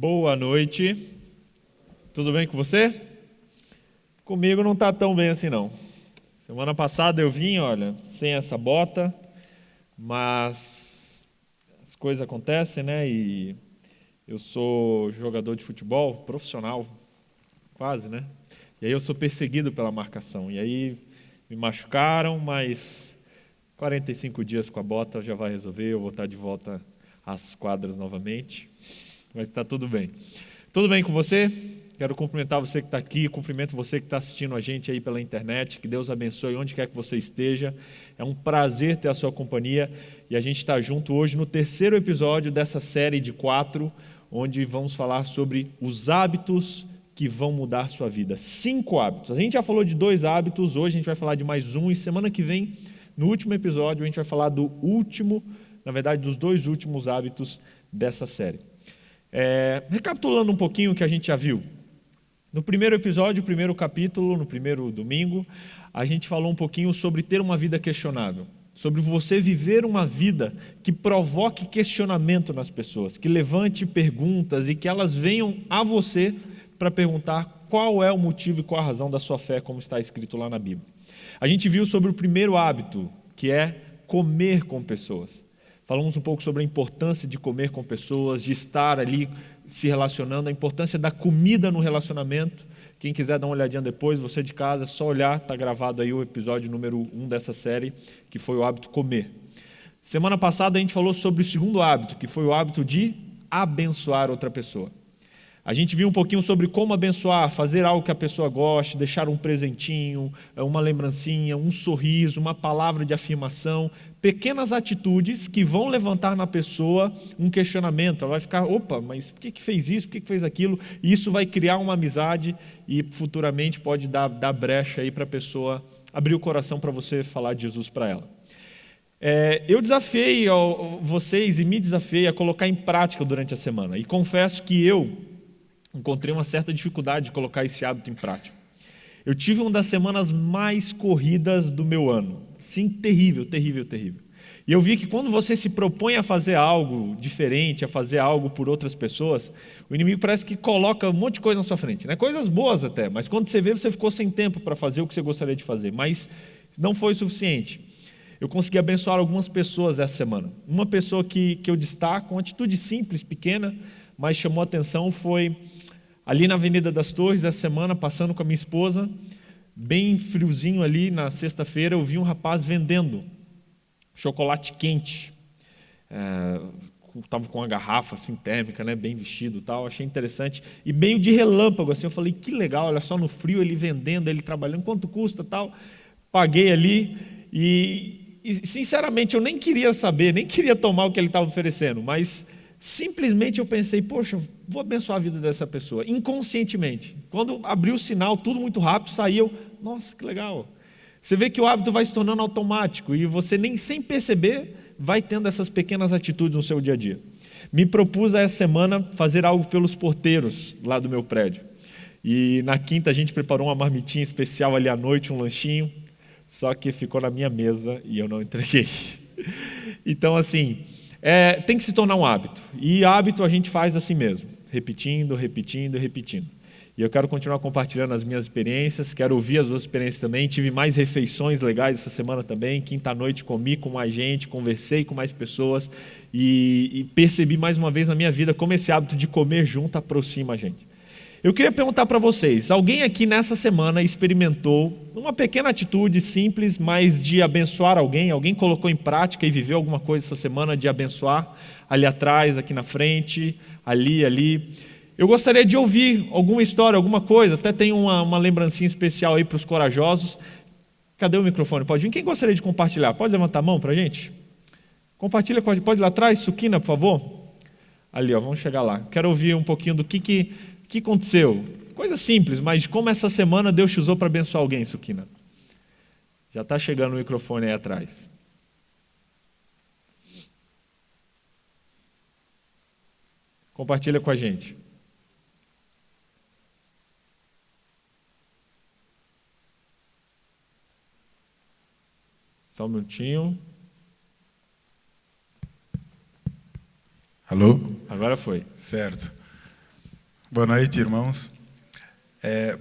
Boa noite, tudo bem com você? Comigo não está tão bem assim não. Semana passada eu vim, olha, sem essa bota, mas as coisas acontecem, né? E eu sou jogador de futebol profissional, quase, né? E aí eu sou perseguido pela marcação, e aí me machucaram, mas 45 dias com a bota já vai resolver, eu vou estar de volta às quadras novamente. Mas está tudo bem. Tudo bem com você? Quero cumprimentar você que está aqui, cumprimento você que está assistindo a gente aí pela internet, que Deus abençoe onde quer que você esteja. É um prazer ter a sua companhia e a gente está junto hoje no terceiro episódio dessa série de 4, onde vamos falar sobre os hábitos que vão mudar sua vida. 5 hábitos. A gente já falou de 2 hábitos, hoje a gente vai falar de mais um e semana que vem, no último episódio, a gente vai falar do último, na verdade, dos 2 últimos hábitos dessa série. Recapitulando um pouquinho o que a gente já viu. No primeiro episódio, primeiro capítulo, no primeiro domingo, a gente falou um pouquinho sobre ter uma vida questionável, sobre você viver uma vida que provoque questionamento nas pessoas, que levante perguntas e que elas venham a você para perguntar qual é o motivo e qual a razão da sua fé, como está escrito lá na Bíblia. A gente viu sobre o primeiro hábito, que é comer com pessoas. Falamos um pouco sobre a importância de comer com pessoas, de estar ali se relacionando, a importância da comida no relacionamento. Quem quiser dar uma olhadinha depois, você de casa, é só olhar, está gravado aí o episódio número 1 dessa série, que foi o hábito comer. Semana passada a gente falou sobre o segundo hábito, que foi o hábito de abençoar outra pessoa. A gente viu um pouquinho sobre como abençoar, fazer algo que a pessoa goste, deixar um presentinho, uma lembrancinha, um sorriso, uma palavra de afirmação, pequenas atitudes que vão levantar na pessoa um questionamento. Ela vai ficar, opa, mas por que fez isso, por que fez aquilo? E isso vai criar uma amizade e futuramente pode dar brecha aí para a pessoa abrir o coração para você falar de Jesus para ela. Eu desafiei vocês e me desafiei a colocar em prática durante a semana. E confesso que eu encontrei uma certa dificuldade de colocar esse hábito em prática. Eu tive uma das semanas mais corridas do meu ano. Sim, terrível. E eu vi que quando você se propõe a fazer algo diferente, a fazer algo por outras pessoas, o inimigo parece que coloca um monte de coisa na sua frente, né? Coisas boas até, mas quando você vê, você ficou sem tempo para fazer o que você gostaria de fazer. Mas não foi o suficiente. Eu consegui abençoar algumas pessoas essa semana. Uma pessoa que eu destaco, uma atitude simples, pequena, mas chamou a atenção, foi ali na Avenida das Torres, essa semana, passando com a minha esposa, bem friozinho ali na sexta-feira, eu vi um rapaz vendendo chocolate quente. Estava com uma garrafa assim, térmica, né, bem vestido e tal, achei interessante. E meio de relâmpago, assim, eu falei, que legal, olha só no frio, ele vendendo, ele trabalhando, quanto custa tal. Paguei ali e sinceramente, eu nem queria saber, nem queria tomar o que ele estava oferecendo, mas simplesmente eu pensei, poxa, vou abençoar a vida dessa pessoa, inconscientemente. Quando abriu o sinal, tudo muito rápido, saiu, nossa, que legal. Você vê que o hábito vai se tornando automático e você nem sem perceber vai tendo essas pequenas atitudes no seu dia a dia. Me propus essa semana fazer algo pelos porteiros lá do meu prédio. E na quinta a gente preparou uma marmitinha especial ali à noite, um lanchinho, só que ficou na minha mesa e eu não entreguei. Então assim, tem que se tornar um hábito. E hábito a gente faz assim mesmo, repetindo. E eu quero continuar compartilhando as minhas experiências, quero ouvir as suas experiências também. Tive mais refeições legais essa semana também. Quinta-noite comi com mais gente, conversei com mais pessoas e percebi mais uma vez na minha vida como esse hábito de comer junto aproxima a gente. Eu queria perguntar para vocês, alguém aqui nessa semana experimentou uma pequena atitude simples, mas de abençoar alguém? Alguém colocou em prática e viveu alguma coisa essa semana de abençoar? Ali atrás, aqui na frente, ali. Eu gostaria de ouvir alguma história, alguma coisa, até tem uma lembrancinha especial aí para os corajosos. Cadê o microfone? Pode vir? Quem gostaria de compartilhar? Pode levantar a mão para a gente? Compartilha com a gente. Pode ir lá atrás, Suquina, por favor? Ali, vamos chegar lá. Quero ouvir um pouquinho do que aconteceu? Coisa simples, mas como essa semana Deus te usou para abençoar alguém, Suquina? Já está chegando o microfone aí atrás. Compartilha com a gente. Só um minutinho. Alô? Agora foi. Certo. Boa noite, irmãos.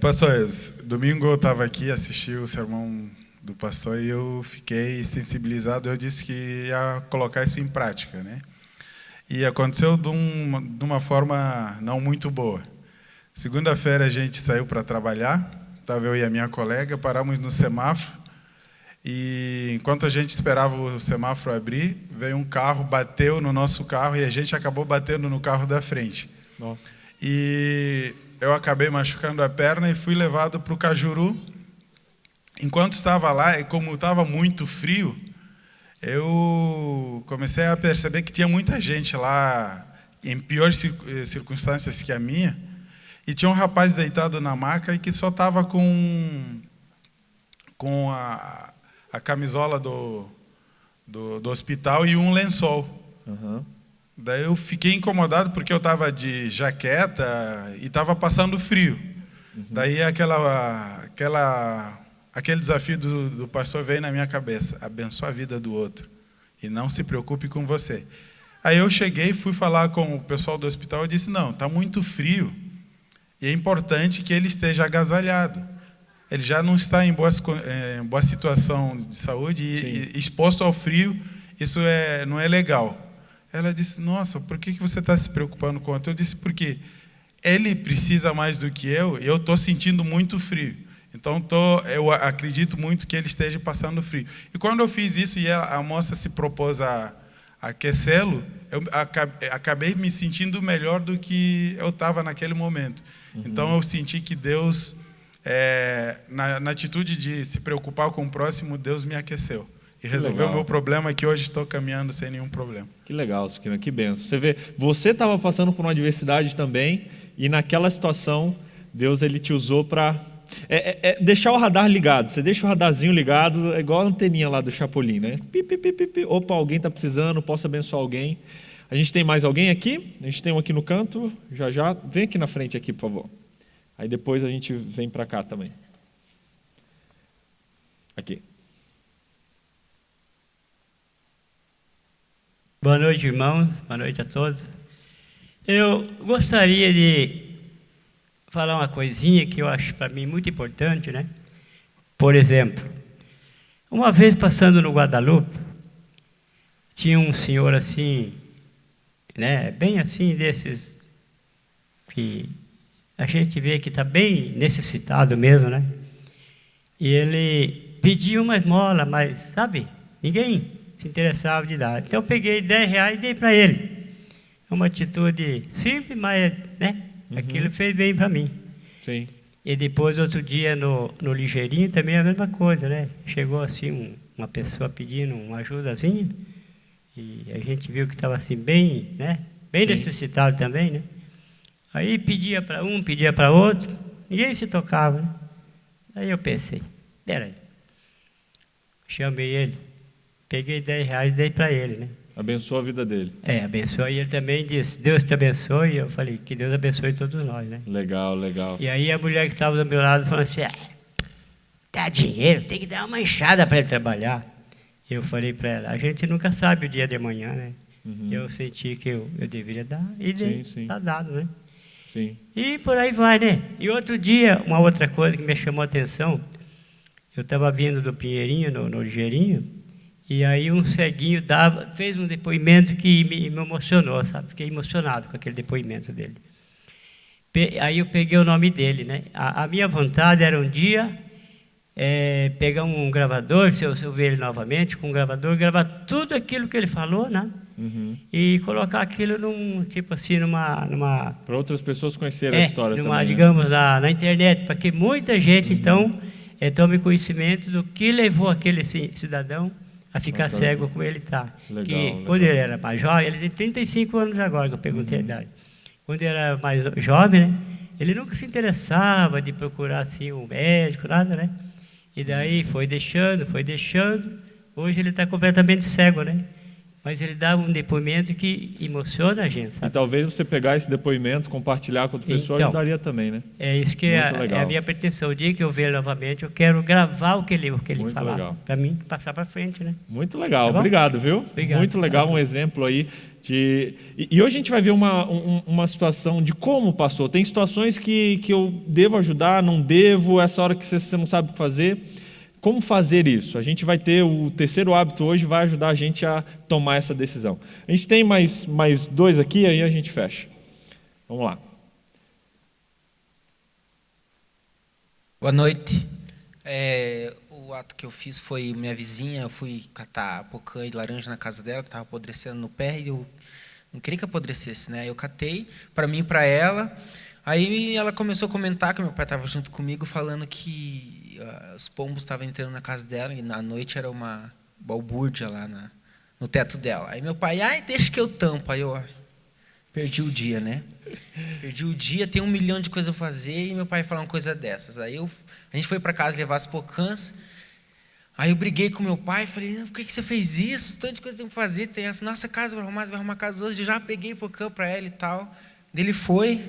Pastor, domingo eu estava aqui, assisti o sermão do pastor e eu fiquei sensibilizado. Eu disse que ia colocar isso em prática, né? E aconteceu de uma forma não muito boa. Segunda-feira a gente saiu para trabalhar, estava eu e a minha colega, paramos no semáforo e enquanto a gente esperava o semáforo abrir, veio um carro, bateu no nosso carro e a gente acabou batendo no carro da frente. Nossa. E eu acabei machucando a perna e fui levado para o Cajuru. Enquanto estava lá, e como estava muito frio, eu comecei a perceber que tinha muita gente lá em piores circunstâncias que a minha. E tinha um rapaz deitado na maca e que só estava com a camisola do hospital e um lençol. Uhum. Daí eu fiquei incomodado porque eu estava de jaqueta e estava passando frio. Uhum. Daí aquele desafio do pastor veio na minha cabeça: abençoe a vida do outro e não se preocupe com você. Aí eu cheguei, fui falar com o pessoal do hospital e disse: não, está muito frio e é importante que ele esteja agasalhado. Ele já não está em boa situação de saúde e exposto ao frio, isso não é legal. Ela disse: nossa, por que você está se preocupando com o outro? Eu disse: porque ele precisa mais do que eu e eu estou sentindo muito frio. Então, eu acredito muito que ele esteja passando frio. E quando eu fiz isso e a moça se propôs a aquecê-lo, eu acabei me sentindo melhor do que eu estava naquele momento. Uhum. Então, eu senti que Deus, na atitude de se preocupar com o próximo, Deus me aqueceu. E resolveu o meu problema, que hoje estou caminhando sem nenhum problema. Que legal, Siqueira, que benção. Você vê, você estava passando por uma adversidade também, e naquela situação, Deus ele te usou para deixar o radar ligado. Você deixa o radarzinho ligado, é igual a anteninha lá do Chapolin, né? Opa, alguém está precisando, posso abençoar alguém. A gente tem mais alguém aqui? A gente tem um aqui no canto, já. Vem aqui na frente aqui, por favor. Aí depois a gente vem para cá também. Aqui. Boa noite, irmãos. Boa noite a todos. Eu gostaria de falar uma coisinha que eu acho para mim muito importante, né? Por exemplo, uma vez passando no Guadalupe, tinha um senhor assim, né? Bem assim, desses que a gente vê que está bem necessitado mesmo, né? E ele pediu uma esmola, mas, sabe, ninguém se interessava de dar. Então eu peguei R$10 e dei para ele. É uma atitude simples, mas, né? Aquilo fez bem para mim. Sim. E depois, outro dia, no Ligeirinho, também a mesma coisa, né? Chegou assim uma pessoa pedindo uma ajudazinha, e a gente viu que estava assim bem, né? Bem Sim. necessitado também, né? Aí pedia para um, pedia para outro, ninguém se tocava, né? Aí eu pensei, peraí. Chamei ele, peguei R$10 e dei para ele, né? Abençoa a vida dele. Abençoa. E ele também disse: Deus te abençoe. E eu falei: que Deus abençoe todos nós, né? Legal. E aí a mulher que estava do meu lado falou assim: dá dinheiro, tem que dar uma enxada para ele trabalhar. Eu falei para ela: a gente nunca sabe o dia de amanhã, né? Uhum. Eu senti que eu deveria dar e está dado, né? Sim. E por aí vai, né? E outro dia, uma outra coisa que me chamou a atenção, eu estava vindo do Pinheirinho, no Ligeirinho, e aí um ceguinho fez um depoimento que me emocionou, sabe? Fiquei emocionado com aquele depoimento dele. Aí eu peguei o nome dele, né? A minha vontade era um dia pegar um gravador, se eu ver ele novamente, com um gravador, gravar tudo aquilo que ele falou, né? Uhum. E colocar aquilo numa para outras pessoas conhecerem a história também, digamos, né? na internet, para que muita gente, então, tome conhecimento do que levou aquele cidadão a ficar cego como ele está. Quando ele era mais jovem, ele tem 35 anos agora, que eu perguntei a idade. Quando ele era mais jovem, né, ele nunca se interessava de procurar assim, um médico, nada, né? E daí foi deixando. Hoje ele está completamente cego, né? Mas ele dá um depoimento que emociona a gente, sabe? E talvez você pegar esse depoimento, compartilhar com outra pessoa, ajudaria também, né? É isso que é a minha pretensão. O dia que eu ver ele novamente, eu quero gravar o que ele falava, para mim passar para frente, né? Muito legal, obrigado, viu? Obrigado. Muito legal, um exemplo aí E hoje a gente vai ver uma situação de como passou. Tem situações que eu devo ajudar, não devo, essa hora que você não sabe o que fazer. Como fazer isso? A gente vai ter o terceiro hábito hoje, vai ajudar a gente a tomar essa decisão. A gente tem mais 2 aqui, aí a gente fecha. Vamos lá. Boa noite. O ato que eu fiz foi minha vizinha, eu fui catar pocã e laranja na casa dela, que estava apodrecendo no pé, e eu não queria que apodrecesse, né? Eu catei para mim e para ela. Aí ela começou a comentar que meu pai estava junto comigo, falando que os pombos estavam entrando na casa dela, e na noite era uma balbúrdia lá no teto dela. Aí meu pai, deixa que eu tampo. Aí eu perdi o dia, né? Perdi o dia, tem 1 milhão de coisas a fazer, e meu pai falou uma coisa dessas. Aí a gente foi para casa levar as pocãs. Aí eu briguei com meu pai, falei, por que você fez isso? Tanta coisa tem que fazer, tem essa nossa casa, vai arrumar a casa hoje. Eu já peguei pocã para ela e tal. Ele foi.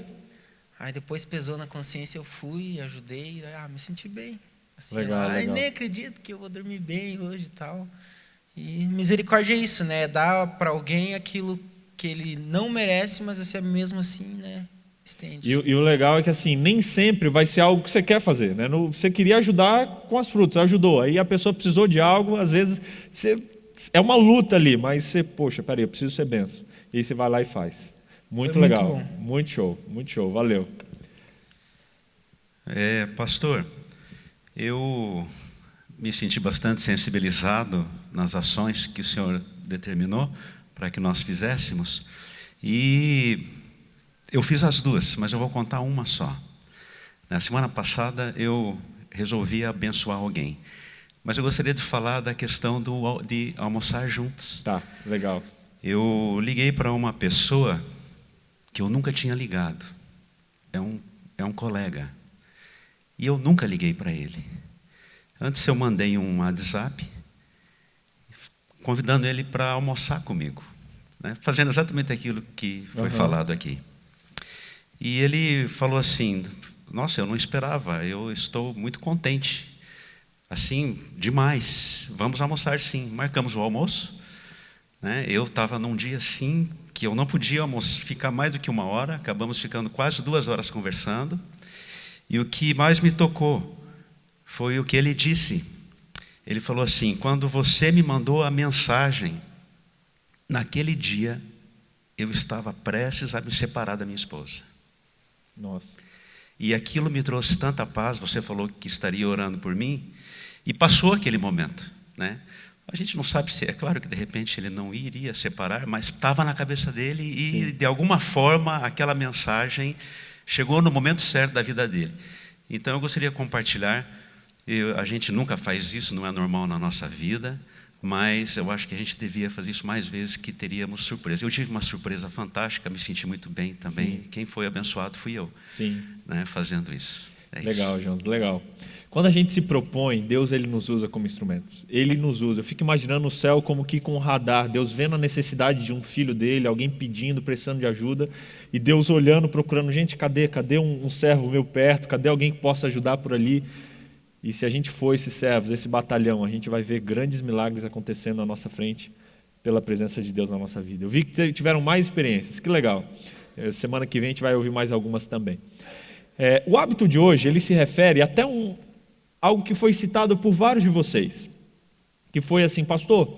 Aí depois pesou na consciência, eu fui, ajudei, me senti bem. Assim, legal. Nem acredito que eu vou dormir bem hoje e tal. E misericórdia é isso, né? Dar para alguém aquilo que ele não merece, mas você mesmo assim, né? Estende. E o legal é que assim, nem sempre vai ser algo que você quer fazer, né? Você queria ajudar com as frutas, ajudou. Aí a pessoa precisou de algo, às vezes é uma luta ali, mas você, poxa, peraí, eu preciso ser benção. E aí você vai lá e faz. Muito legal, muito show, valeu. Pastor, eu me senti bastante sensibilizado nas ações que o senhor determinou para que nós fizéssemos, e eu fiz as 2, mas eu vou contar uma só. Na semana passada eu resolvi abençoar alguém, mas eu gostaria de falar da questão de almoçar juntos. Tá, legal. Eu liguei para uma pessoa que eu nunca tinha ligado, é um colega, e eu nunca liguei para ele. Antes eu mandei um WhatsApp convidando ele para almoçar comigo, né? Fazendo exatamente aquilo que foi falado aqui. E ele falou assim, nossa, eu não esperava, eu estou muito contente, assim, demais, vamos almoçar sim. Marcamos o almoço, né? Eu estava num dia assim, que eu não podia ficar mais do que 1 hora, acabamos ficando quase 2 horas conversando, e o que mais me tocou foi o que ele disse. Ele falou assim, quando você me mandou a mensagem, naquele dia, eu estava prestes a me separar da minha esposa. Nossa. E aquilo me trouxe tanta paz. Você falou que estaria orando por mim, e passou aquele momento, né? A gente não sabe se, é claro que de repente ele não iria separar, mas estava na cabeça dele e Sim. de alguma forma aquela mensagem chegou no momento certo da vida dele. Então eu gostaria de compartilhar. A gente nunca faz isso, não é normal na nossa vida, mas eu acho que a gente devia fazer isso mais vezes, que teríamos surpresa. Eu tive uma surpresa fantástica, me senti muito bem também. Sim. Quem foi abençoado fui eu. Sim. Né, fazendo isso. Legal, isso. Jonas, legal. Quando a gente se propõe, Deus ele nos usa como instrumentos. Ele nos usa. Eu fico imaginando o céu como que com um radar, Deus vendo a necessidade de um filho dele, alguém pedindo, precisando de ajuda, e Deus olhando, procurando, gente, cadê um servo meu perto? Cadê alguém que possa ajudar por ali? E se a gente for esses servos, esse batalhão, a gente vai ver grandes milagres acontecendo na nossa frente pela presença de Deus na nossa vida. Eu vi que tiveram mais experiências, que legal. Semana que vem a gente vai ouvir mais algumas também. O hábito de hoje, ele se refere até algo que foi citado por vários de vocês, que foi assim, pastor,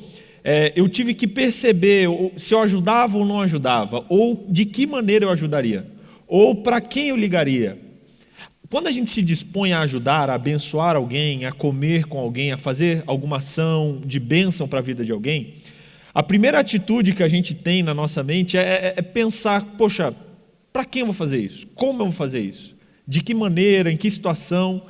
eu tive que perceber se eu ajudava ou não ajudava, ou de que maneira eu ajudaria, ou para quem eu ligaria. Quando a gente se dispõe a ajudar, a abençoar alguém, a comer com alguém, a fazer alguma ação de bênção para a vida de alguém, a primeira atitude que a gente tem na nossa mente é pensar, poxa, para quem eu vou fazer isso? Como eu vou fazer isso? De que maneira, em que situação?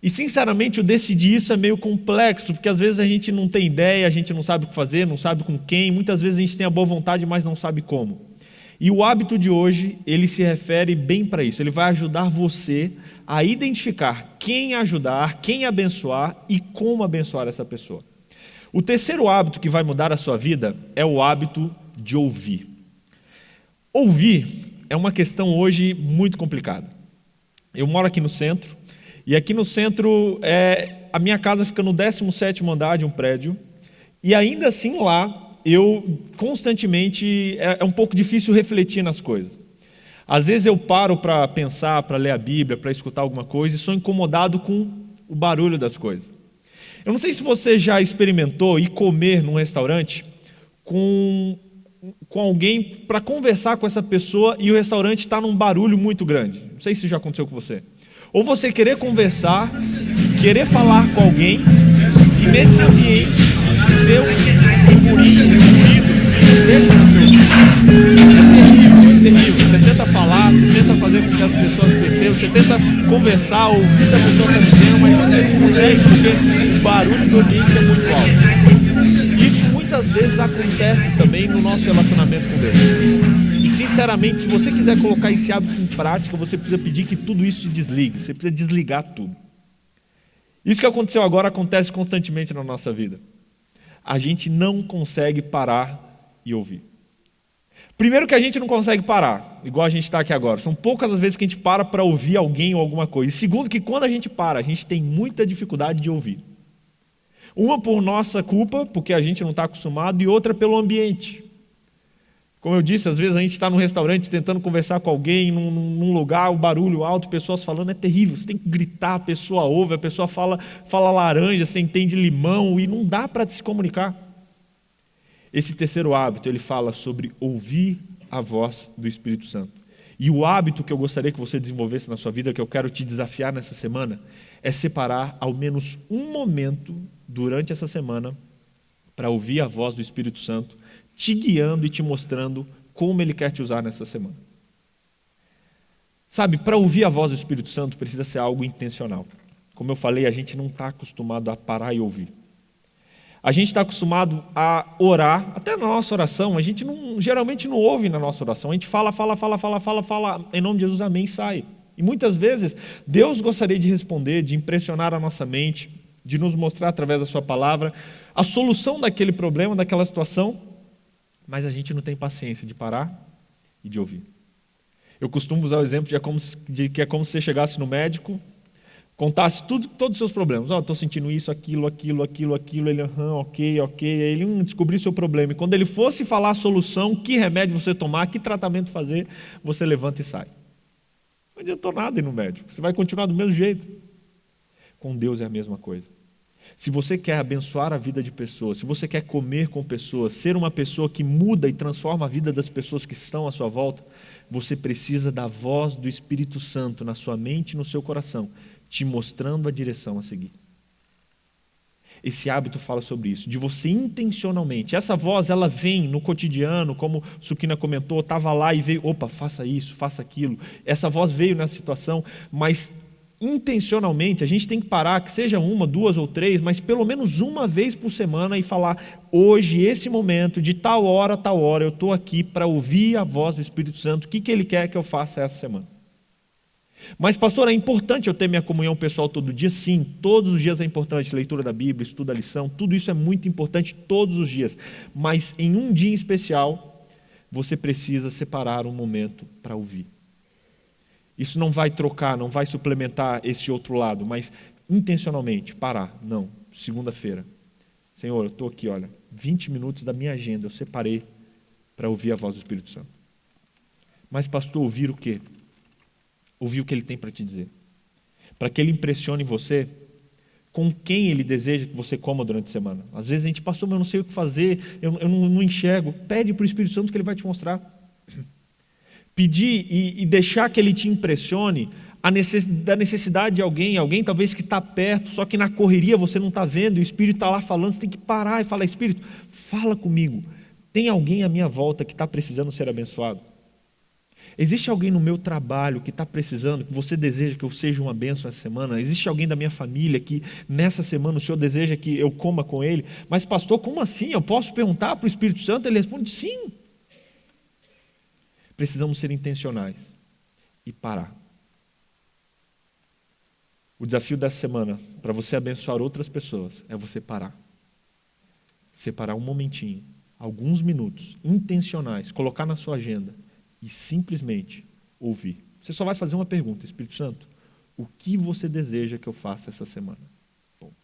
E sinceramente, o decidir isso é meio complexo, porque às vezes a gente não tem ideia, a gente não sabe o que fazer, não sabe com quem, muitas vezes a gente tem a boa vontade, mas não sabe como. E o hábito de hoje, ele se refere bem para isso, ele vai ajudar você a identificar quem ajudar, quem abençoar e como abençoar essa pessoa. O terceiro hábito que vai mudar a sua vida é o hábito de ouvir. Ouvir é uma questão hoje muito complicada. Eu moro aqui no centro, e aqui no centro, a minha casa fica no 17º andar de um prédio, e ainda assim lá eu constantemente, é um pouco difícil refletir nas coisas. Às vezes eu paro para pensar, para ler a Bíblia, para escutar alguma coisa e sou incomodado com o barulho das coisas. Eu não sei se você já experimentou ir comer num restaurante com alguém para conversar com essa pessoa e o restaurante está num barulho muito grande. Não sei se já aconteceu com você. Ou você querer conversar, querer falar com alguém e nesse ambiente ter um burburinho, um ruído que deixa no seu ouvido. É terrível. Você tenta falar, você tenta fazer com que as pessoas percebam, você tenta conversar, ouvir o que a pessoa está dizendo, mas você não consegue porque o barulho do ambiente é muito alto. Isso muitas vezes acontece também no nosso relacionamento com Deus. E sinceramente, se você quiser colocar esse hábito em prática, você precisa pedir que tudo isso se desligue. Você precisa desligar tudo. Isso que aconteceu agora acontece constantemente na nossa vida. A gente não consegue parar e ouvir. Primeiro que a gente não consegue parar, igual a gente está aqui agora. São poucas as vezes que a gente para ouvir alguém ou alguma coisa. E segundo que quando a gente para, a gente tem muita dificuldade de ouvir. Uma por nossa culpa, porque a gente não está acostumado, e outra pelo ambiente. Como eu disse, às vezes a gente está num restaurante tentando conversar com alguém, num lugar, o barulho alto, pessoas falando, é terrível. Você tem que gritar, a pessoa ouve, a pessoa fala laranja, você entende limão, e não dá para se comunicar. Esse terceiro hábito, ele fala sobre ouvir a voz do Espírito Santo. E o hábito que eu gostaria que você desenvolvesse na sua vida, que eu quero te desafiar nessa semana, é separar ao menos um momento durante essa semana para ouvir a voz do Espírito Santo, te guiando e te mostrando como Ele quer te usar nessa semana. Sabe, para ouvir a voz do Espírito Santo precisa ser algo intencional. Como eu falei, a gente não está acostumado a parar e ouvir. A gente está acostumado a orar, até na nossa oração, a gente geralmente não ouve na nossa oração. A gente fala, em nome de Jesus, amém, sai. E muitas vezes Deus gostaria de responder, de impressionar a nossa mente, de nos mostrar através da sua palavra a solução daquele problema, daquela situação, mas a gente não tem paciência de parar e de ouvir. Eu costumo usar o exemplo de que é como se você chegasse no médico, contasse todos os seus problemas. Estou sentindo isso, aquilo. Ele, ok. Aí ele descobriu seu problema. E quando ele fosse falar a solução, que remédio você tomar, que tratamento fazer, você levanta e sai. Não adiantou nada ir no médico. Você vai continuar do mesmo jeito. Com Deus é a mesma coisa. Se você quer abençoar a vida de pessoas, se você quer comer com pessoas, ser uma pessoa que muda e transforma a vida das pessoas que estão à sua volta, você precisa da voz do Espírito Santo na sua mente e no seu coração, te mostrando a direção a seguir. Esse hábito fala sobre isso, de você intencionalmente. Essa voz, ela vem no cotidiano, como Sukina comentou, estava lá e veio, faça isso, faça aquilo. Essa voz veio nessa situação, mas intencionalmente, a gente tem que parar, que seja uma, duas ou três, mas pelo menos uma vez por semana e falar, hoje, esse momento, de tal hora, eu estou aqui para ouvir a voz do Espírito Santo, o que Ele quer que eu faça essa semana. Mas pastor, é importante eu ter minha comunhão pessoal todo dia? Sim, todos os dias é importante, leitura da Bíblia, estudo da lição, tudo isso é muito importante todos os dias, mas em um dia em especial, você precisa separar um momento para ouvir. Isso não vai trocar, não vai suplementar esse outro lado, mas intencionalmente, parar. Não, segunda-feira. Senhor, eu estou aqui, 20 minutos da minha agenda, eu separei para ouvir a voz do Espírito Santo. Mas pastor, ouvir o quê? Ouvir o que Ele tem para te dizer. Para que Ele impressione você com quem Ele deseja que você coma durante a semana. Às vezes a gente, pastor, mas eu não sei o que fazer, eu não enxergo. Pede para o Espírito Santo que Ele vai te mostrar. Pedir e deixar que Ele te impressione da necessidade de alguém talvez que está perto, só que na correria você não está vendo, e o Espírito está lá falando, você tem que parar e falar, Espírito, fala comigo. Tem alguém à minha volta que está precisando ser abençoado? Existe alguém no meu trabalho que está precisando, que você deseja que eu seja uma bênção essa semana? Existe alguém da minha família que nessa semana o Senhor deseja que eu coma com ele? Mas pastor, como assim? Eu posso perguntar para o Espírito Santo? Ele responde, sim. Precisamos ser intencionais e parar. O desafio dessa semana, para você abençoar outras pessoas, é você parar. Separar um momentinho, alguns minutos, intencionais, colocar na sua agenda e simplesmente ouvir. Você só vai fazer uma pergunta, Espírito Santo, o que você deseja que eu faça essa semana? Ponto.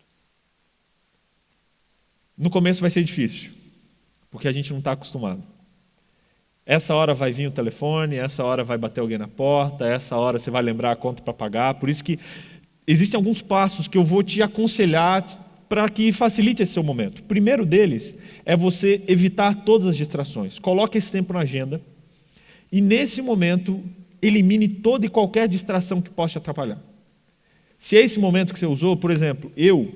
No começo vai ser difícil, porque a gente não está acostumado. Essa hora vai vir o telefone, essa hora vai bater alguém na porta, essa hora você vai lembrar a conta para pagar. Por isso que existem alguns passos que eu vou te aconselhar para que facilite esse seu momento. O primeiro deles é você evitar todas as distrações. Coloque esse tempo na agenda e, nesse momento, elimine toda e qualquer distração que possa te atrapalhar. Se é esse momento que você usou, por exemplo, eu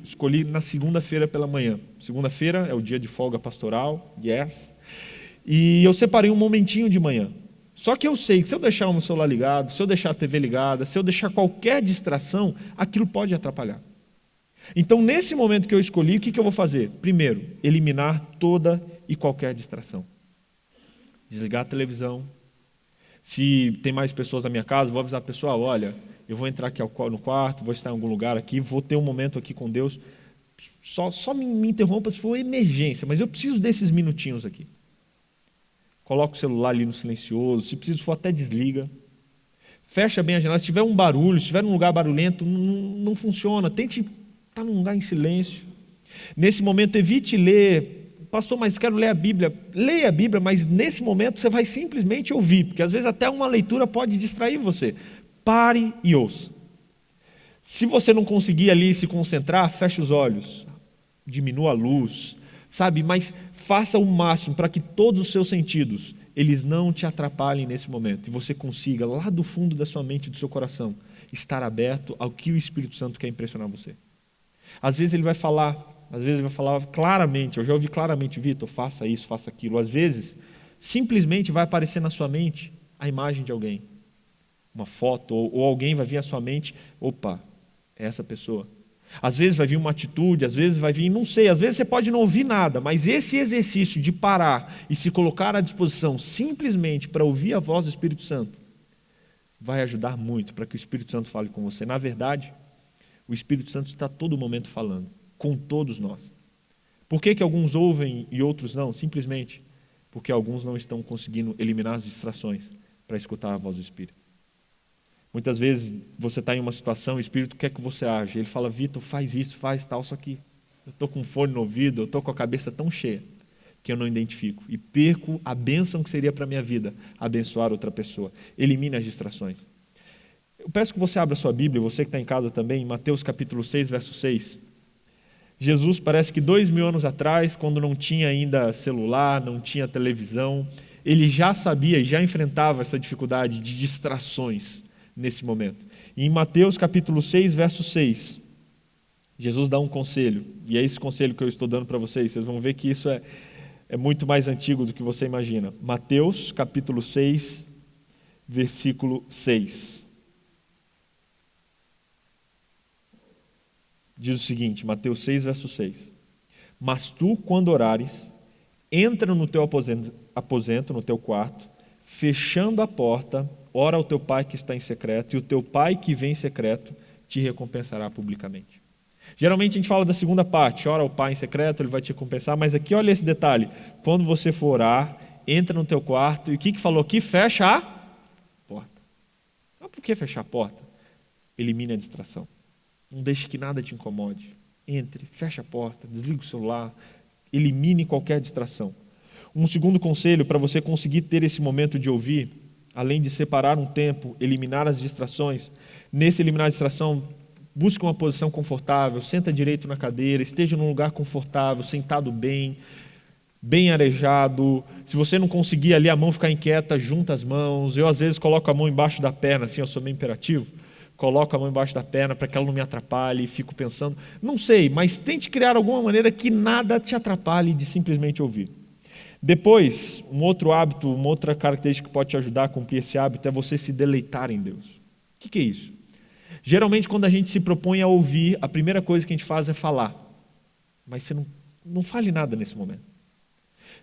escolhi na segunda-feira pela manhã. Segunda-feira é o dia de folga pastoral, yes. E eu separei um momentinho de manhã. Só que eu sei que se eu deixar o meu celular ligado, se eu deixar a TV ligada, se eu deixar qualquer distração, aquilo pode atrapalhar. Então, nesse momento que eu escolhi, o que eu vou fazer? Primeiro, eliminar toda e qualquer distração. Desligar a televisão. Se tem mais pessoas na minha casa, vou avisar o pessoal, olha, eu vou entrar aqui no quarto, vou estar em algum lugar aqui, vou ter um momento aqui com Deus. Só me interrompa se for emergência, mas eu preciso desses minutinhos aqui. Coloca o celular ali no silencioso, se preciso for até desliga. Fecha bem a janela, se tiver um barulho, se estiver num lugar barulhento, não funciona. Tente estar num lugar em silêncio. Nesse momento, evite ler. Pastor, mas quero ler a Bíblia. Leia a Bíblia, mas nesse momento você vai simplesmente ouvir, porque às vezes até uma leitura pode distrair você. Pare e ouça. Se você não conseguir ali se concentrar, feche os olhos, diminua a luz, sabe? Mas faça o máximo para que todos os seus sentidos, eles não te atrapalhem nesse momento e você consiga, lá do fundo da sua mente e do seu coração, estar aberto ao que o Espírito Santo quer impressionar você. Às vezes ele vai falar claramente, eu já ouvi claramente, Vitor, faça isso, faça aquilo. Às vezes, simplesmente vai aparecer na sua mente a imagem de alguém, uma foto, ou alguém vai vir à sua mente, opa, é essa pessoa. Às vezes vai vir uma atitude, às vezes vai vir, não sei, às vezes você pode não ouvir nada, mas esse exercício de parar e se colocar à disposição simplesmente para ouvir a voz do Espírito Santo vai ajudar muito para que o Espírito Santo fale com você. Na verdade, o Espírito Santo está a todo momento falando, com todos nós. Por que alguns ouvem e outros não? Simplesmente porque alguns não estão conseguindo eliminar as distrações para escutar a voz do Espírito. Muitas vezes você está em uma situação, o Espírito quer que você age. Ele fala, Vitor, faz isso, faz tal, só que eu estou com fone no ouvido, eu estou com a cabeça tão cheia que eu não identifico. E perco a bênção que seria para a minha vida, abençoar outra pessoa. Elimine as distrações. Eu peço que você abra a sua Bíblia, você que está em casa também, em Mateus capítulo 6, verso 6. Jesus, parece que 2000 anos atrás, quando não tinha ainda celular, não tinha televisão, ele já sabia e já enfrentava essa dificuldade de distrações nesse momento. E em Mateus capítulo 6, verso 6, Jesus dá um conselho, e é esse conselho que eu estou dando para vocês. Vocês vão ver que isso é muito mais antigo do que você imagina. Mateus capítulo 6, versículo 6. Diz o seguinte, Mateus 6, verso 6. Mas tu, quando orares, entra no teu aposento, no teu quarto, fechando a porta, ora ao teu pai que está em secreto, e o teu pai que vem em secreto te recompensará publicamente. Geralmente a gente fala da segunda parte, ora ao pai em secreto, ele vai te recompensar, mas aqui olha esse detalhe, quando você for orar, entra no teu quarto, e o que falou aqui? Fecha a porta. Mas por que fechar a porta? Elimine a distração. Não deixe que nada te incomode. Entre, feche a porta, desliga o celular, elimine qualquer distração. Um segundo conselho para você conseguir ter esse momento de ouvir, além de separar um tempo, eliminar as distrações, nesse eliminar a distração, busque uma posição confortável, senta direito na cadeira, esteja num lugar confortável, sentado bem arejado. Se você não conseguir ali a mão ficar inquieta, junta as mãos. Eu às vezes coloco a mão embaixo da perna, assim, eu sou meio imperativo. Coloco a mão embaixo da perna para que ela não me atrapalhe e fico pensando. Não sei, mas tente criar alguma maneira que nada te atrapalhe de simplesmente ouvir. Depois, um outro hábito, uma outra característica que pode te ajudar a cumprir esse hábito é você se deleitar em Deus. O que é isso? Geralmente, quando a gente se propõe a ouvir, a primeira coisa que a gente faz é falar. Mas você não fale nada nesse momento.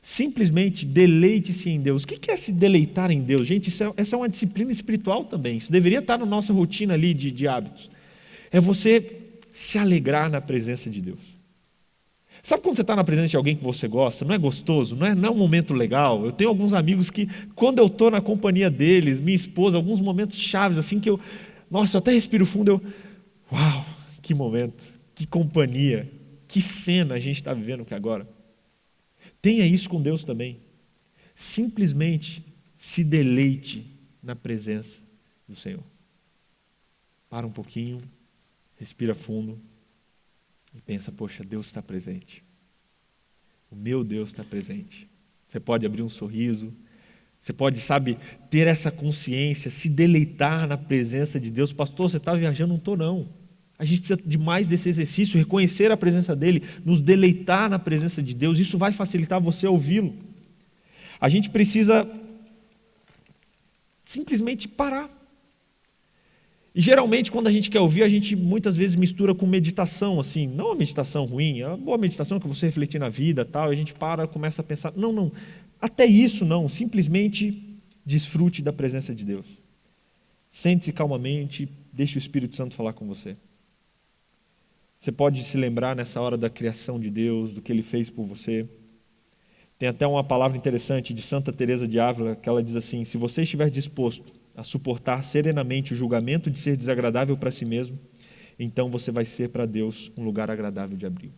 Simplesmente deleite-se em Deus. O que é se deleitar em Deus? Gente, essa é uma disciplina espiritual também. Isso deveria estar na nossa rotina ali de hábitos. É você se alegrar na presença de Deus. Sabe quando você está na presença de alguém que você gosta? Não é gostoso? Não é um momento legal? Eu tenho alguns amigos que, quando eu estou na companhia deles, minha esposa, alguns momentos chaves, assim que eu até respiro fundo, uau, que momento, que companhia, que cena a gente está vivendo aqui agora. Tenha isso com Deus também. Simplesmente se deleite na presença do Senhor. Para um pouquinho, respira fundo e pensa, poxa, Deus está presente. O meu Deus está presente. Você pode abrir um sorriso, você pode, ter essa consciência, se deleitar na presença de Deus. Pastor, você está viajando? Não estou, não. A gente precisa de mais desse exercício, reconhecer a presença dEle, nos deleitar na presença de Deus. Isso vai facilitar você ouvi-lo. A gente precisa simplesmente parar. E geralmente, quando a gente quer ouvir, a gente muitas vezes mistura com meditação, assim, não uma meditação ruim, é uma boa meditação que você refletir na vida, tal, e a gente começa a pensar, não, até isso não, simplesmente desfrute da presença de Deus. Sente-se calmamente, deixe o Espírito Santo falar com você. Você pode se lembrar nessa hora da criação de Deus, do que Ele fez por você. Tem até uma palavra interessante de Santa Teresa de Ávila, que ela diz assim, se você estiver disposto a suportar serenamente o julgamento de ser desagradável para si mesmo, então você vai ser para Deus um lugar agradável de abrigo.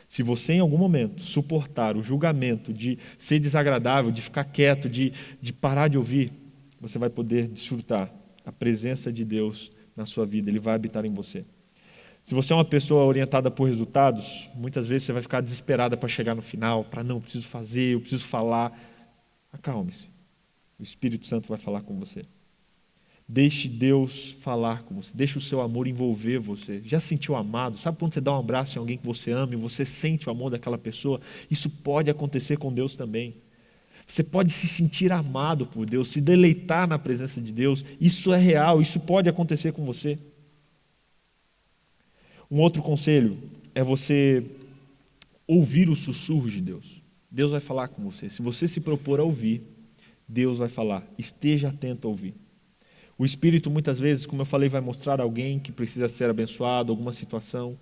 Se você em algum momento suportar o julgamento de ser desagradável, de ficar quieto, de parar de ouvir, você vai poder desfrutar a presença de Deus na sua vida, Ele vai habitar em você. Se você é uma pessoa orientada por resultados, muitas vezes você vai ficar desesperada para chegar no final, para não, eu preciso fazer, eu preciso falar. Acalme-se. O Espírito Santo vai falar com você. Deixe Deus falar com você. Deixe o seu amor envolver você. Já se sentiu amado? Sabe quando você dá um abraço em alguém que você ama e você sente o amor daquela pessoa? Isso pode acontecer com Deus também. Você pode se sentir amado por Deus, se deleitar na presença de Deus. Isso é real, isso pode acontecer com você. Um outro conselho é você ouvir os sussurros de Deus. Deus vai falar com você. Se você se propor a ouvir, Deus vai falar. Esteja atento a ouvir. O Espírito, muitas vezes, como eu falei, vai mostrar alguém que precisa ser abençoado, alguma situação.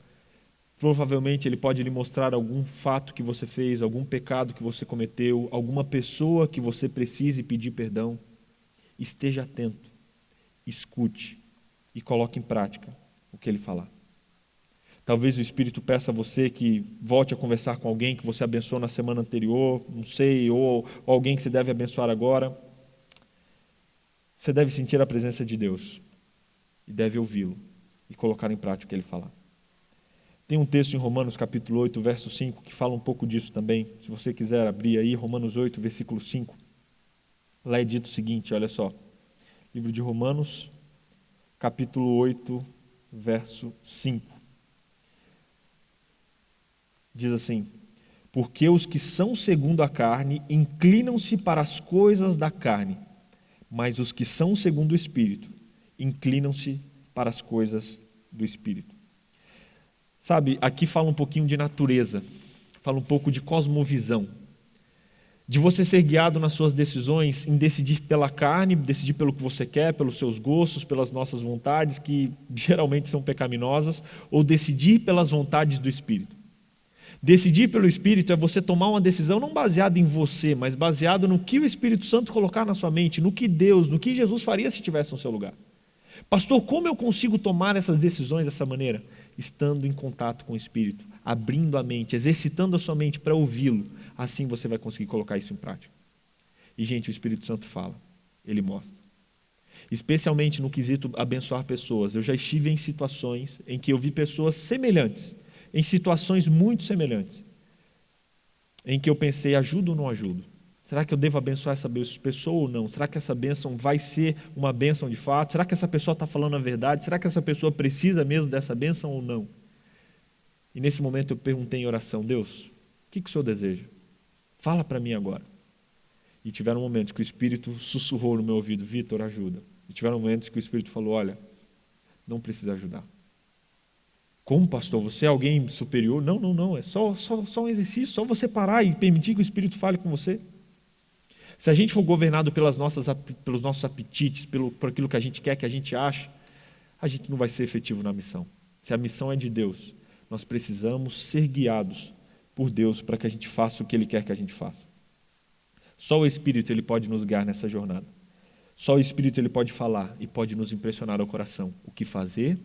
Provavelmente Ele pode lhe mostrar algum fato que você fez, algum pecado que você cometeu, alguma pessoa que você precise pedir perdão. Esteja atento, escute e coloque em prática o que Ele falar. Talvez o Espírito peça a você que volte a conversar com alguém que você abençoou na semana anterior, não sei, ou alguém que você deve abençoar agora. Você deve sentir a presença de Deus e deve ouvi-lo e colocar em prática o que Ele falar. Tem um texto em Romanos capítulo 8, verso 5, que fala um pouco disso também. Se você quiser abrir aí, Romanos 8, versículo 5. Lá é dito o seguinte, olha só. Livro de Romanos, capítulo 8, verso 5. Diz assim, porque os que são segundo a carne inclinam-se para as coisas da carne, mas os que são segundo o Espírito inclinam-se para as coisas do Espírito. Sabe, aqui fala um pouquinho de natureza, fala um pouco de cosmovisão, de você ser guiado nas suas decisões em decidir pela carne, decidir pelo que você quer, pelos seus gostos, pelas nossas vontades, que geralmente são pecaminosas, ou decidir pelas vontades do Espírito. Decidir pelo Espírito é você tomar uma decisão não baseada em você, mas baseada no que o Espírito Santo colocar na sua mente, no que Deus, no que Jesus faria se estivesse no seu lugar. Pastor, como eu consigo tomar essas decisões dessa maneira? Estando em contato com o Espírito, abrindo a mente, exercitando a sua mente para ouvi-lo. Assim você vai conseguir colocar isso em prática. E, gente, o Espírito Santo fala, Ele mostra. Especialmente no quesito abençoar pessoas. Eu já estive em situações em que eu vi pessoas semelhantes, em situações muito semelhantes, em que eu pensei, ajudo ou não ajudo? Será que eu devo abençoar essa pessoa ou não? Será que essa bênção vai ser uma bênção de fato? Será que essa pessoa está falando a verdade? Será que essa pessoa precisa mesmo dessa bênção ou não? E nesse momento eu perguntei em oração, Deus, o que o Senhor deseja? Fala para mim agora. E tiveram momentos que o Espírito sussurrou no meu ouvido, Vitor, ajuda. E tiveram momentos que o Espírito falou, olha, não precisa ajudar. Como, pastor? Você é alguém superior? Não. É só um exercício. Só você parar e permitir que o Espírito fale com você. Se a gente for governado pelos nossos apetites, por aquilo que a gente quer, que a gente acha, a gente não vai ser efetivo na missão. Se a missão é de Deus, nós precisamos ser guiados por Deus para que a gente faça o que Ele quer que a gente faça. Só o Espírito Ele pode nos guiar nessa jornada. Só o Espírito Ele pode falar e pode nos impressionar ao coração. O que fazer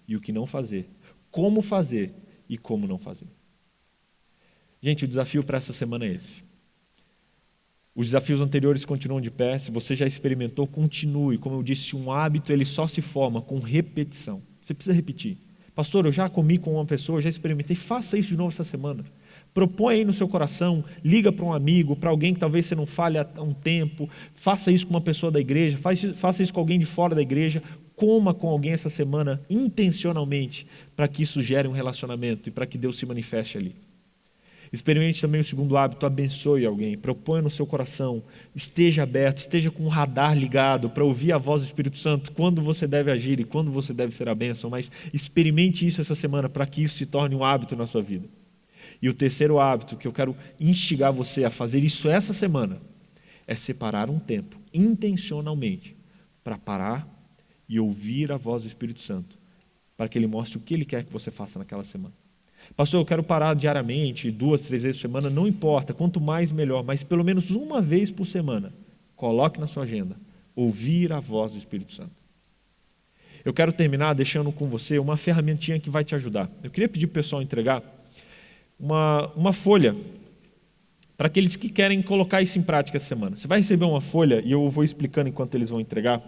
e o que não fazer. Como fazer e como não fazer. Gente, o desafio para essa semana é esse. Os desafios anteriores continuam de pé. Se você já experimentou, continue. Como eu disse, um hábito ele só se forma com repetição. Você precisa repetir. Pastor, eu já comi com uma pessoa, já experimentei. Faça isso de novo essa semana. Propõe aí no seu coração, liga para um amigo, para alguém que talvez você não fale há um tempo. Faça isso com uma pessoa da igreja, faça isso com alguém de fora da igreja. Coma com alguém essa semana intencionalmente para que isso gere um relacionamento e para que Deus se manifeste ali. Experimente também o segundo hábito, abençoe alguém, proponha no seu coração, esteja aberto, esteja com o radar ligado para ouvir a voz do Espírito Santo, quando você deve agir e quando você deve ser a bênção, mas experimente isso essa semana para que isso se torne um hábito na sua vida. E o terceiro hábito que eu quero instigar você a fazer isso essa semana é separar um tempo, intencionalmente, para parar e ouvir a voz do Espírito Santo, para que Ele mostre o que Ele quer que você faça naquela semana. Pastor, eu quero parar diariamente, 2, 3 vezes por semana, não importa, quanto mais melhor, mas pelo menos uma vez por semana, coloque na sua agenda, ouvir a voz do Espírito Santo. Eu quero terminar deixando com você uma ferramentinha que vai te ajudar. Eu queria pedir para o pessoal entregar uma folha para aqueles que querem colocar isso em prática essa semana. Você vai receber uma folha e eu vou explicando enquanto eles vão entregar,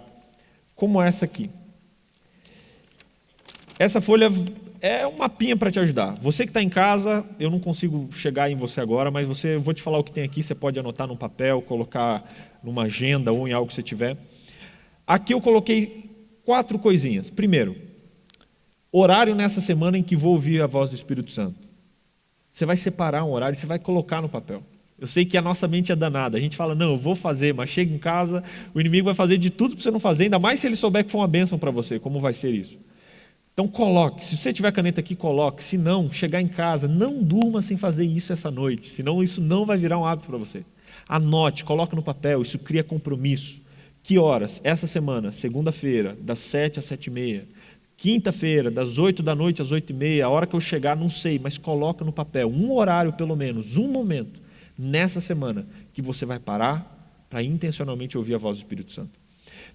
como essa aqui. Essa folha é um mapinha para te ajudar. Você que está em casa, eu não consigo chegar em você agora, mas eu vou te falar o que tem aqui, você pode anotar num papel, colocar numa agenda ou em algo que você tiver. Aqui eu coloquei 4 coisinhas. Primeiro, horário nessa semana em que vou ouvir a voz do Espírito Santo. Você vai separar um horário e você vai colocar no papel. Eu sei que a nossa mente é danada, a gente fala, não, eu vou fazer, mas chega em casa, o inimigo vai fazer de tudo para você não fazer, ainda mais se ele souber que foi uma bênção para você, como vai ser isso? Então coloque, se você tiver caneta aqui, coloque. Se não, chegar em casa, não durma sem fazer isso essa noite, senão isso não vai virar um hábito para você. Anote, coloque no papel, isso cria compromisso. Que horas? Essa semana, segunda-feira, das 7 às 7h30. Quinta-feira, das 8 da noite às 8h30, a hora que eu chegar, não sei, mas coloca no papel, um horário pelo menos, um momento, nessa semana, que você vai parar para intencionalmente ouvir a voz do Espírito Santo.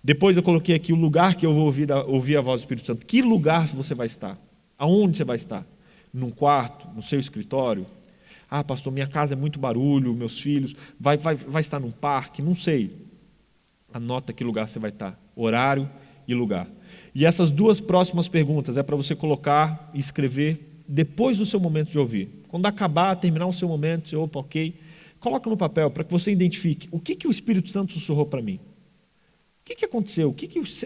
Depois eu coloquei aqui o lugar que eu vou ouvir a voz do Espírito Santo. Que lugar você vai estar? Aonde você vai estar? Num quarto? No seu escritório? Ah, pastor, minha casa é muito barulho, meus filhos, vai estar num parque? Não sei. Anota que lugar você vai estar. Horário e lugar. E essas 2 próximas perguntas é para você colocar e escrever depois do seu momento de ouvir. Quando acabar, terminar o seu momento, você, opa, ok. Coloca no papel para que você identifique o que o Espírito Santo sussurrou para mim. O que aconteceu?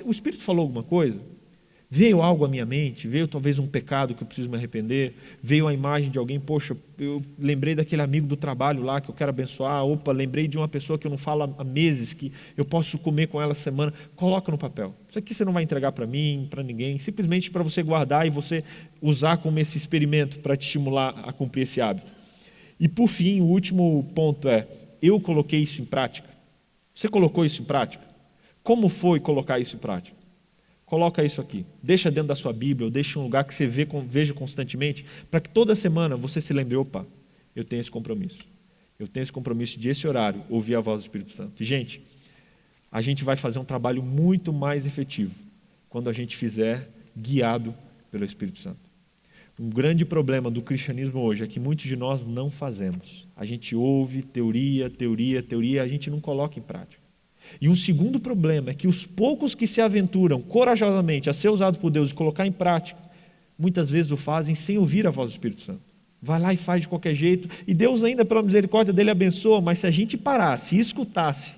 O Espírito falou alguma coisa? Veio algo à minha mente? Veio talvez um pecado que eu preciso me arrepender? Veio a imagem de alguém, poxa, eu lembrei daquele amigo do trabalho lá que eu quero abençoar. Opa, lembrei de uma pessoa que eu não falo há meses, que eu posso comer com ela essa semana. Coloca no papel. Isso aqui você não vai entregar para mim, para ninguém, simplesmente para você guardar e você usar como esse experimento para te estimular a cumprir esse hábito. E por fim, o último ponto é, eu coloquei isso em prática. Você colocou isso em prática? Como foi colocar isso em prática? Coloca isso aqui. Deixa dentro da sua Bíblia, ou deixa em um lugar que você veja constantemente, para que toda semana você se lembre, opa, eu tenho esse compromisso. Eu tenho esse compromisso de esse horário, ouvir a voz do Espírito Santo. E, gente, a gente vai fazer um trabalho muito mais efetivo quando a gente fizer guiado pelo Espírito Santo. Um grande problema do cristianismo hoje é que muitos de nós não fazemos. A gente ouve teoria, a gente não coloca em prática. E um segundo problema é que os poucos que se aventuram corajosamente a ser usados por Deus e colocar em prática, muitas vezes o fazem sem ouvir a voz do Espírito Santo. Vai lá e faz de qualquer jeito, e Deus ainda pela misericórdia dele abençoa, mas se a gente parasse e escutasse,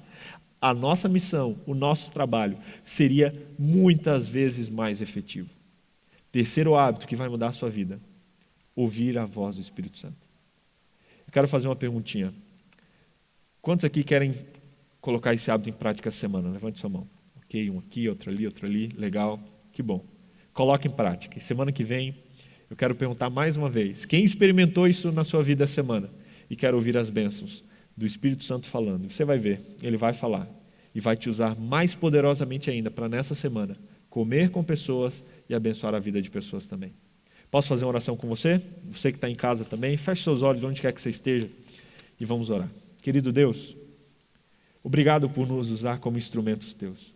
a nossa missão, o nosso trabalho, seria muitas vezes mais efetivo. Terceiro hábito que vai mudar a sua vida, ouvir a voz do Espírito Santo. Eu quero fazer uma perguntinha. Quantos aqui querem colocar esse hábito em prática essa semana? Levante sua mão. Ok, um aqui, outro ali, legal, que bom. Coloque em prática. E semana que vem, eu quero perguntar mais uma vez, quem experimentou isso na sua vida essa semana e quer ouvir as bênçãos do Espírito Santo falando? Você vai ver, ele vai falar e vai te usar mais poderosamente ainda para nessa semana comer com pessoas e abençoar a vida de pessoas também. Posso fazer uma oração com você? Você que está em casa também, feche seus olhos onde quer que você esteja e vamos orar. Querido Deus, obrigado por nos usar como instrumentos teus.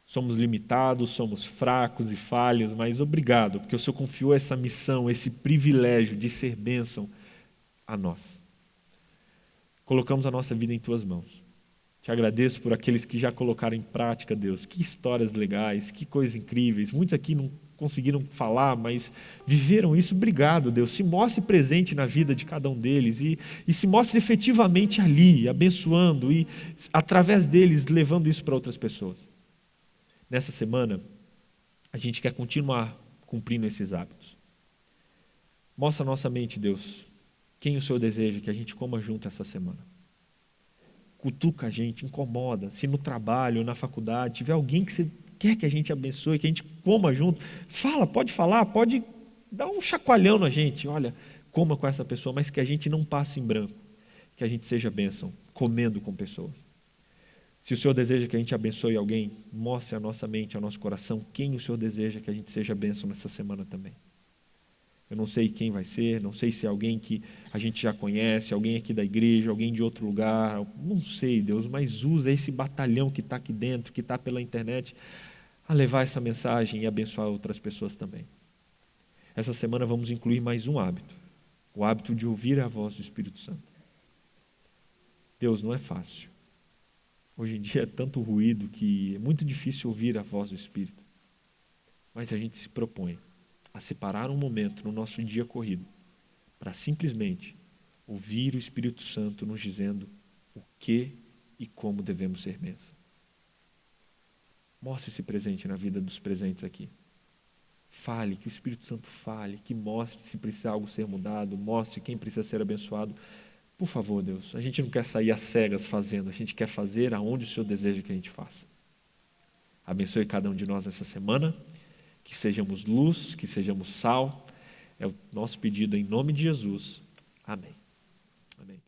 Somos limitados, somos fracos e falhos, mas obrigado, porque o Senhor confiou essa missão, esse privilégio de ser bênção a nós. Colocamos a nossa vida em Tuas mãos. Te agradeço por aqueles que já colocaram em prática, Deus. Que histórias legais, que coisas incríveis. Muitos aqui não conseguiram falar, mas viveram isso. Obrigado, Deus. Se mostre presente na vida de cada um deles e se mostre efetivamente ali, abençoando e, através deles, levando isso para outras pessoas. Nessa semana, a gente quer continuar cumprindo esses hábitos. Mostra a nossa mente, Deus, quem o Senhor deseja que a gente coma junto essa semana. Cutuca a gente, incomoda. Se no trabalho ou na faculdade tiver alguém que você quer que a gente abençoe, que a gente coma junto, fala, pode falar, pode dar um chacoalhão na gente. Olha, coma com essa pessoa, mas que a gente não passe em branco. Que a gente seja bênção, comendo com pessoas. Se o Senhor deseja que a gente abençoe alguém, mostre a nossa mente, ao nosso coração, quem o Senhor deseja que a gente seja bênção nessa semana também. Eu não sei quem vai ser, não sei se é alguém que a gente já conhece, alguém aqui da igreja, alguém de outro lugar, não sei, Deus, mas usa esse batalhão que está aqui dentro, que está pela internet, a levar essa mensagem e abençoar outras pessoas também. Essa semana vamos incluir mais um hábito, o hábito de ouvir a voz do Espírito Santo. Deus, não é fácil. Hoje em dia é tanto ruído que é muito difícil ouvir a voz do Espírito. Mas a gente se propõe a separar um momento no nosso dia corrido para simplesmente ouvir o Espírito Santo nos dizendo o que e como devemos ser bênção. Mostre esse presente na vida dos presentes aqui. Fale, que o Espírito Santo fale, que mostre se precisa algo ser mudado, mostre quem precisa ser abençoado. Por favor, Deus, a gente não quer sair às cegas fazendo, a gente quer fazer aonde o Senhor deseja que a gente faça. Abençoe cada um de nós essa semana, que sejamos luz, que sejamos sal. É o nosso pedido em nome de Jesus. Amém. Amém.